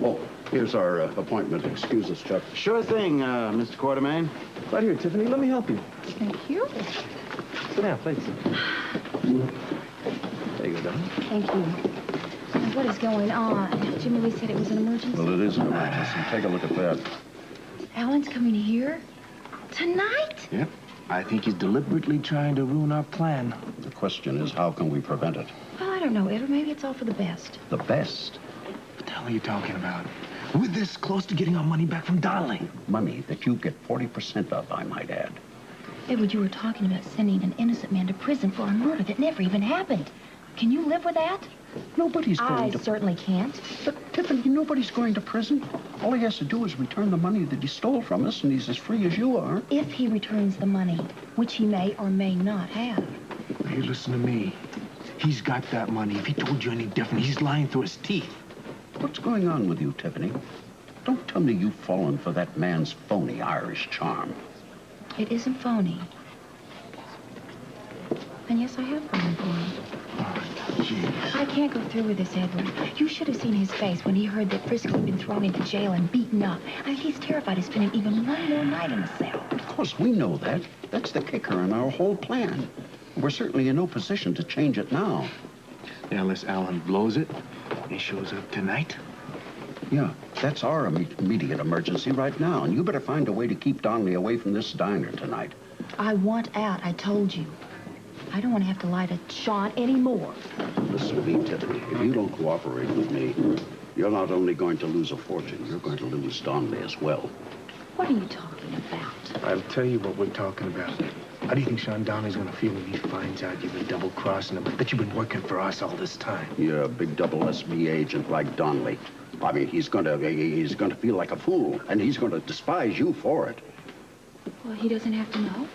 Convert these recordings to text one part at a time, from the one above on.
Oh, here's our appointment. Excuse us, Chuck. Sure thing, Mr. Quartermain. Right here, Tiffany. Let me help you. Thank you. Sit down, please. There you go, darling. Thank you. What is going on? Jimmy Lee said it was an emergency. Well, it is an emergency. Take a look at that. Alan's coming here? Tonight? Yep. I think he's deliberately trying to ruin our plan. The question is, how can we prevent it? Well, I don't know, Edward. Maybe it's all for the best. The best. What the hell are you talking about? We're this close to getting our money back from Donnelly. Money that you get 40% of, I might add. Edward, you were talking about sending an innocent man to prison for a murder that never even happened. Can you live with that? Nobody's going I to... certainly can't. But, Tiffany, nobody's going to prison. All he has to do is return the money that he stole from us, and he's as free as you are. If he returns the money, which he may or may not have. Hey, listen to me. He's got that money. If he told you any different, he's lying through his teeth. What's going on with you, Tiffany? Don't tell me you've fallen for that man's phony Irish charm. It isn't phony. And yes, I have fallen for him. Jeez. I can't go through with this, Edward. You should have seen his face when he heard that Frisco had been thrown into jail and beaten up. He's terrified of spending even one more night in the cell. Of course, we know that. That's the kicker in our whole plan. We're certainly in no position to change it now. Yeah, unless Alan blows it, he shows up tonight. Yeah, that's our immediate emergency right now, and you better find a way to keep Donnelly away from this diner tonight. I want out, I told you. I don't want to have to lie to Sean anymore. Listen to me, Tiffany. If you don't cooperate with me, you're not only going to lose a fortune, you're going to lose Donnelly as well. What are you talking about? I'll tell you what we're talking about. How do you think Sean Donnelly's gonna feel when he finds out you've been double-crossing him, that you've been working for us all this time? You're a big double SB agent like Donnelly. I mean, he's going to feel like a fool, and he's going to despise you for it. Well, he doesn't have to know.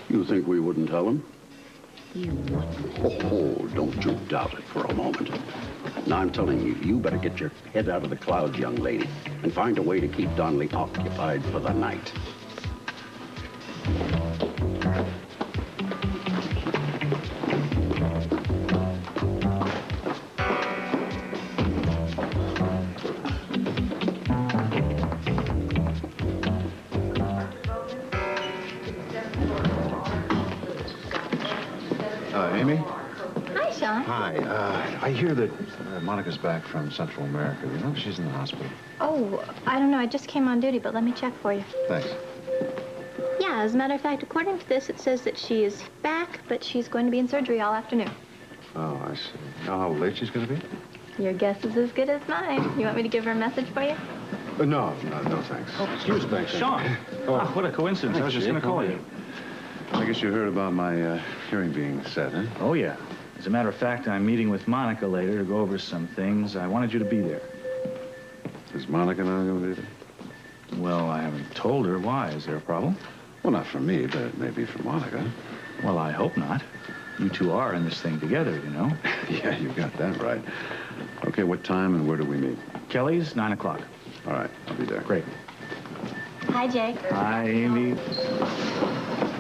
You think we wouldn't tell him? You wouldn't. Oh, don't you doubt it for a moment. Now, I'm telling you, you better get your head out of the clouds, young lady, and find a way to keep Donnelly occupied for the night. Amy? Hi, Sean. Hi. I hear that Monica's back from Central America. You know, she's in the hospital. Oh, I don't know. I just came on duty, but let me check for you. Thanks. Yeah, as a matter of fact, according to this, it says that she is back, but she's going to be in surgery all afternoon. Oh, I see. Know how late she's going to be? Your guess is as good as mine. You want me to give her a message for you? No, thanks. Oh, excuse me, Sean. Oh, what a coincidence. I was just going to call you. I guess you heard about my hearing being set, huh? Oh, yeah. As a matter of fact, I'm meeting with Monica later to go over some things. I wanted you to be there. Is Monica not going to be there? Well, I haven't told her. Why? Is there a problem? Well, not for me, but maybe for Monica. Well, I hope not. You two are in this thing together, you know. Yeah, you got that right. Okay, what time and where do we meet? Kelly's, 9 o'clock. All right, I'll be there. Great. Hi, Jake. Hi, Amy.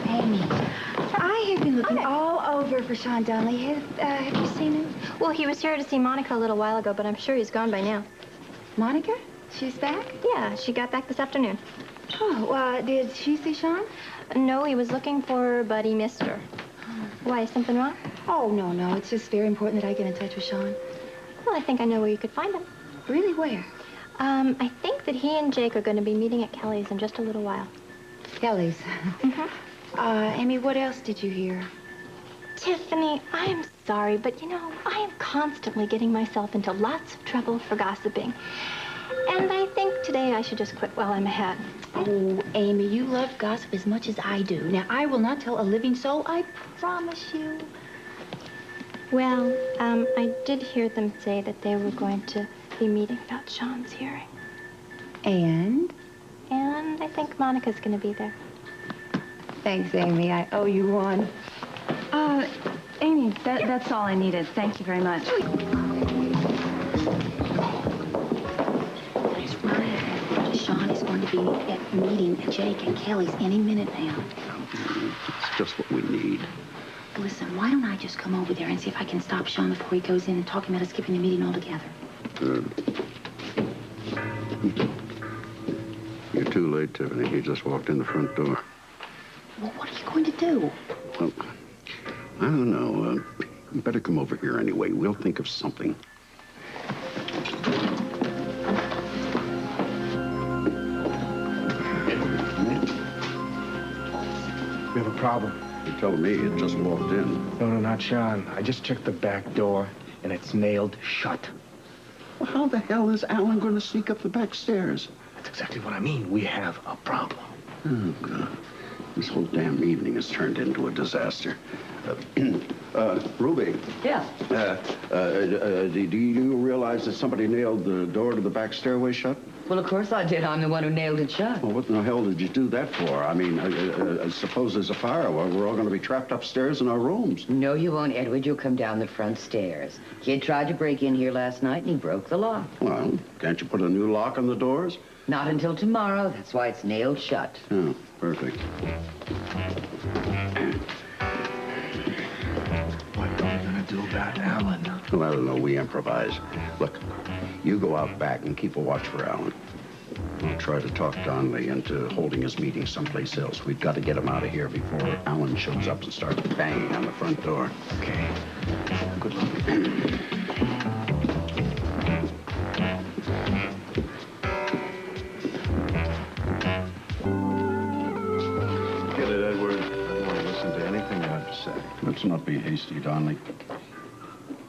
Amy, I have been looking all over for Sean Donnelly. Have you seen him? Well, he was here to see Monica a little while ago, but I'm sure he's gone by now. Monica? She's back? Yeah, she got back this afternoon. Oh, did she see Sean? No, he was looking for her, but he missed her. Why, is something wrong? Oh, no. It's just very important that I get in touch with Sean. Well, I think I know where you could find him. Really, where? I think that he and Jake are going to be meeting at Kelly's in just a little while. Kelly's. Mm-hmm. Amy, what else did you hear? Tiffany, I'm sorry, but you know, I am constantly getting myself into lots of trouble for gossiping. And I think today I should just quit while I'm ahead. Oh, Amy, you love gossip as much as I do. Now, I will not tell a living soul, I promise you. Well, I did hear them say that they were going to be meeting about Sean's hearing. And? And I think Monica's going to be there. Thanks, Amy. I owe you one. Amy, that's all I needed. Thank you very much. Sean is going to be at meeting Jake and Kelly's any minute now. It's just what we need. Listen, why don't I just come over there and see if I can stop Sean before he goes in and talk him out of skipping the meeting altogether? Good. You're too late, Tiffany. He just walked in the front door. Well, what are you going to do? Well, I don't know. You better come over here anyway. We'll think of something. We have a problem. You told me it just walked in. No, not Sean. I just checked the back door, and it's nailed shut. Well, how the hell is Alan going to sneak up the back stairs? That's exactly what I mean. We have a problem. Oh, God. This whole damn evening has turned into a disaster. Ruby. Yeah. Do you realize that somebody nailed the door to the back stairway shut? Well, of course I did. I'm the one who nailed it shut. Well, what in the hell did you do that for? I mean, suppose there's a fire. Well, we're all going to be trapped upstairs in our rooms. No, you won't, Edward. You'll come down the front stairs. Kid tried to break in here last night, and he broke the lock. Well, can't you put a new lock on the doors? Not until tomorrow. That's why it's nailed shut. Oh, perfect. What are we gonna do about Alan? Well, I don't know. We improvise. Look, you go out back and keep a watch for Alan. I'll try to talk Donnelly into holding his meeting someplace else. We've got to get him out of here before Alan shows up and starts banging on the front door. Okay. Good luck. Get it, Edward. I don't want to listen to anything you have to say. Let's not be hasty, Donnelly.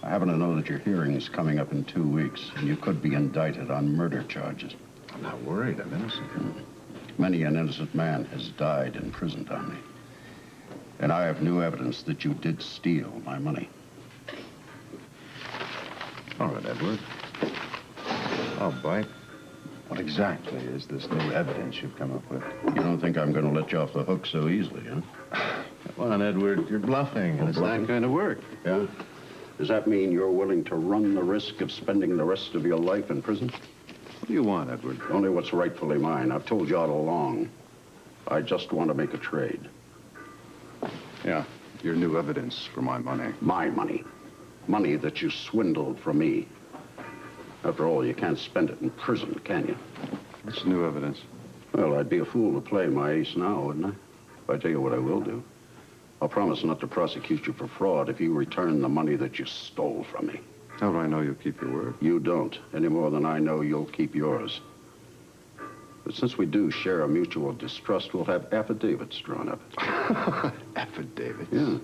I happen to know that your hearing is coming up in 2 weeks, and you could be indicted on murder charges. I'm not worried. I'm innocent. Many an innocent man has died in prison, Donnelly. And I have new evidence that you did steal my money. All right, Edward. I'll bite. What exactly is this new evidence you've come up with? You don't think I'm going to let you off the hook so easily, huh? Come on, Edward. You're bluffing, and it's bluffing? not going to work. Yeah? Does that mean you're willing to run the risk of spending the rest of your life in prison? What do you want, Edward? Only what's rightfully mine. I've told you all along. I just want to make a trade. Yeah, your new evidence for my money. My money. Money that you swindled from me. After all, you can't spend it in prison, can you? What's new evidence? Well, I'd be a fool to play my ace now, wouldn't I? If I tell you what I will do. I'll promise not to prosecute you for fraud if you return the money that you stole from me. How do I know you'll keep your word? You don't, any more than I know you'll keep yours. But since we do share a mutual distrust, we'll have affidavits drawn up. Affidavits? Yeah.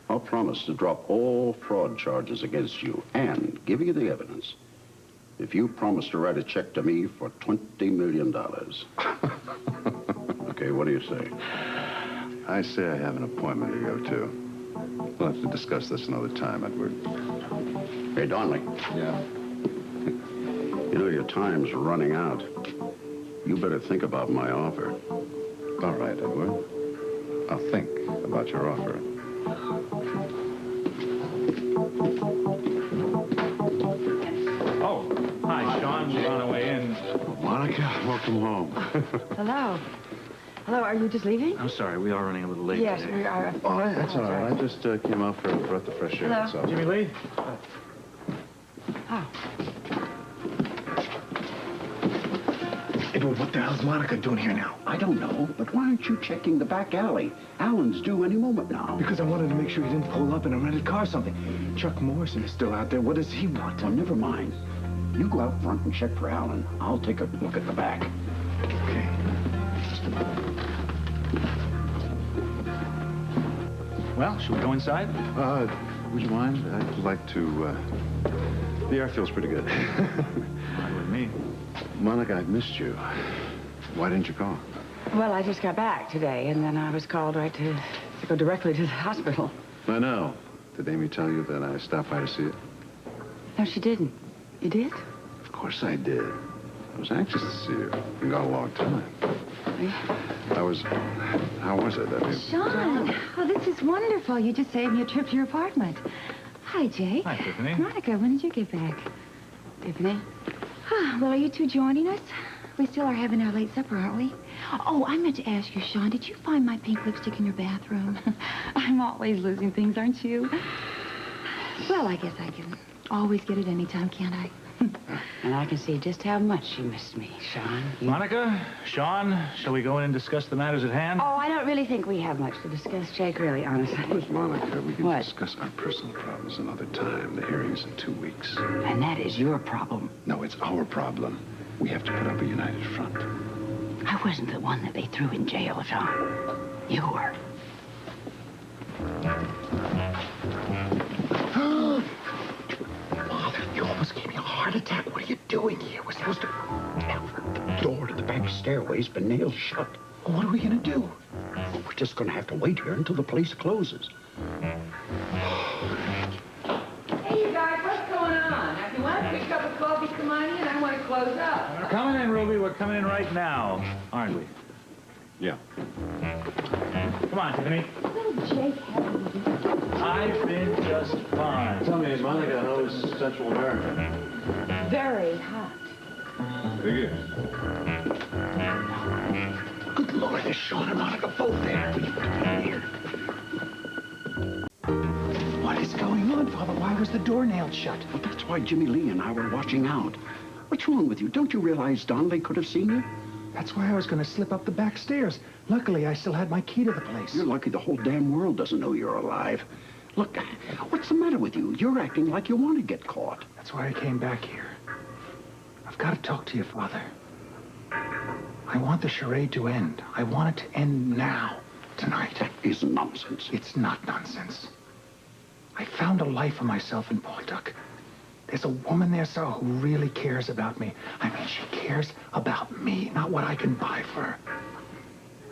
I'll promise to drop all fraud charges against you and give you the evidence if you promise to write a check to me for $20 million. Okay, what do you say? I say I have an appointment to go to. We'll have to discuss this another time, Edward. Hey, Donnelly. Yeah? You know, your time's running out. You better think about my offer. All right, Edward. I'll think about your offer. Oh, hi, Sean. You're on the way in. Monica, welcome home. Hello. Hello, are you just leaving? I'm sorry, we are running a little late Yes, today. we are. Oh, that's all right. I just came out for a breath of fresh air. Hello. That's all. Jimmy Lee? Oh. Edward, what the hell's Monica doing here now? I don't know, but why aren't you checking the back alley? Alan's due any moment now. Because I wanted to make sure he didn't pull up in a rented car or something. Chuck Morrison is still out there. What does he want? Well, never mind. You go out front and check for Alan. I'll take a look at the back. Okay. Well, should we go inside? Would you mind? I'd like to, the air feels pretty good. Fine with me. Monica, I've missed you. Why didn't you call? Well, I just got back today, and then I was called right to go directly to the hospital. I know. Did Amy tell you that I stopped by to see you? No, she didn't. You did? Of course I did. I was anxious to see you. We got a long time. How was it? I mean, Sean, oh, this is wonderful. You just saved me a trip to your apartment. Hi, Jake. Hi, Tiffany. Monica, when did you get back? Tiffany? Well, are you two joining us? We still are having our late supper, aren't we? Oh, I meant to ask you, Sean, did you find my pink lipstick in your bathroom? I'm always losing things, aren't you? Well, I guess I can always get it anytime, can't I? And I can see just how much she missed me, Sean. Monica, Sean, shall we go in and discuss the matters at hand? Oh, I don't really think we have much to discuss, Jake, really, honestly. Miss Monica, we can What? discuss our personal problems another time. The hearing's in 2 weeks. And that is your problem. No, it's our problem. We have to put up a united front. I wasn't the one that they threw in jail, Sean. You were. Father, you almost gave me a heart attack. What are you doing here? We're supposed to... The door to the back stairway's been nailed shut. Well, what are we gonna do? Well, we're just gonna have to wait here until the place closes. Hey, you guys, what's going on? If you want a quick cup of coffee, come on in. I want to close up. We're coming in, Ruby. We're coming in right now, aren't we? Yeah. Come on, Tiffany. Oh, Jake, I've been just fine. Tell me, Monica, how is Central America? Very hot. Big is. Good Lord, there's Sean and Monica both there. Will you come in here? What is going on, Father? Why was the door nailed shut? Well, that's why Jimmy Lee and I were watching out. What's wrong with you? Don't you realize Donnelly could have seen you? That's why I was going to slip up the back stairs. Luckily, I still had my key to the place. You're lucky the whole damn world doesn't know you're alive. Look, what's the matter with you? You're acting like you want to get caught. That's why I came back here. I've got to talk to you, Father. I want the charade to end. I want it to end now, tonight. That is nonsense. It's not nonsense. I found a life for myself in Paultuck. There's a woman there, sir, who really cares about me. I mean, she cares about me, not what I can buy for her.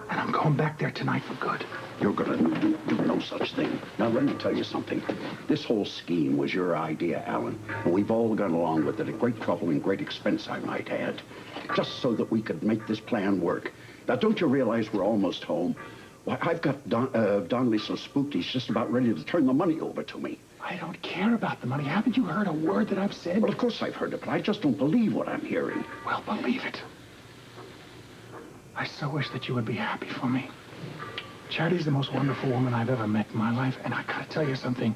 And I'm going back there tonight for good. You're gonna do no such thing. Now, let me tell you something. This whole scheme was your idea, Alan. And we've all gone along with it at great trouble and great expense, I might add. Just so that we could make this plan work. Now, don't you realize we're almost home? Why, I've got Donnelly so spooked he's just about ready to turn the money over to me. I don't care about the money. Haven't you heard a word that I've said? Well, of course I've heard it, but I just don't believe what I'm hearing. Well, believe it. I so wish that you would be happy for me. Charity's the most wonderful woman I've ever met in my life, and I gotta tell you something.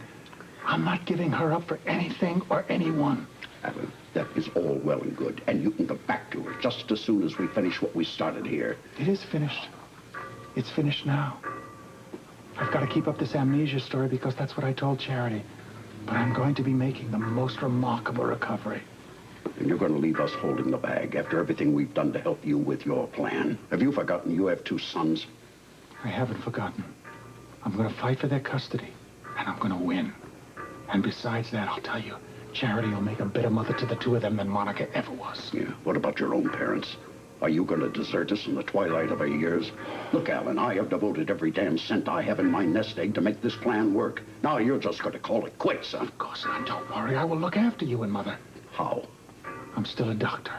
I'm not giving her up for anything or anyone. Alan, that is all well and good, and you can go back to her just as soon as we finish what we started here. It is finished. It's finished now. I've got to keep up this amnesia story because that's what I told Charity. But I'm going to be making the most remarkable recovery. And you're going to leave us holding the bag after everything we've done to help you with your plan. Have you forgotten you have 2 sons? I haven't forgotten. I'm going to fight for their custody, and I'm going to win. And besides that, I'll tell you, Charity will make a better mother to the 2 of them than Monica ever was. Yeah. What about your own parents? Are you going to desert us in the twilight of our years? Look, Alan, I have devoted every damn cent I have in my nest egg to make this plan work. Now you're just going to call it quits, huh? Of course not. Don't worry. I will look after you and Mother. How? I'm still a doctor.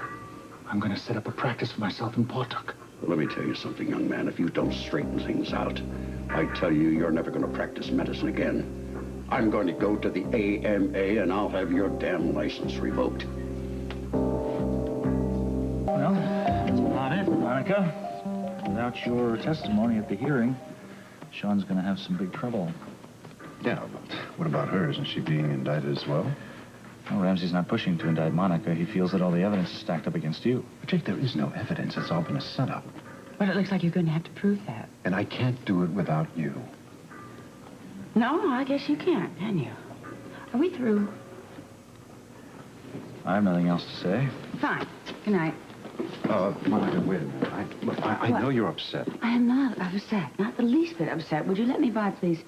I'm going to set up a practice for myself in Paultuck. Well, let me tell you something, young man. If you don't straighten things out, I tell you, you're never going to practice medicine again. I'm going to go to the AMA, and I'll have your damn license revoked. Well, that's about it, Monica. Without your testimony at the hearing, Sean's going to have some big trouble. Yeah, but what about her? Isn't she being indicted as well? Well, Ramsey's not pushing to indict Monica. He feels that all the evidence is stacked up against you. But Jake, there is no evidence. It's all been a setup. But it looks like you're going to have to prove that. And I can't do it without you. No, I guess you can't, can you? Are we through? I have nothing else to say. Fine. Good night. Monica, wait a minute. I know you're upset. I am not upset. Not the least bit upset. Would you let me by, please?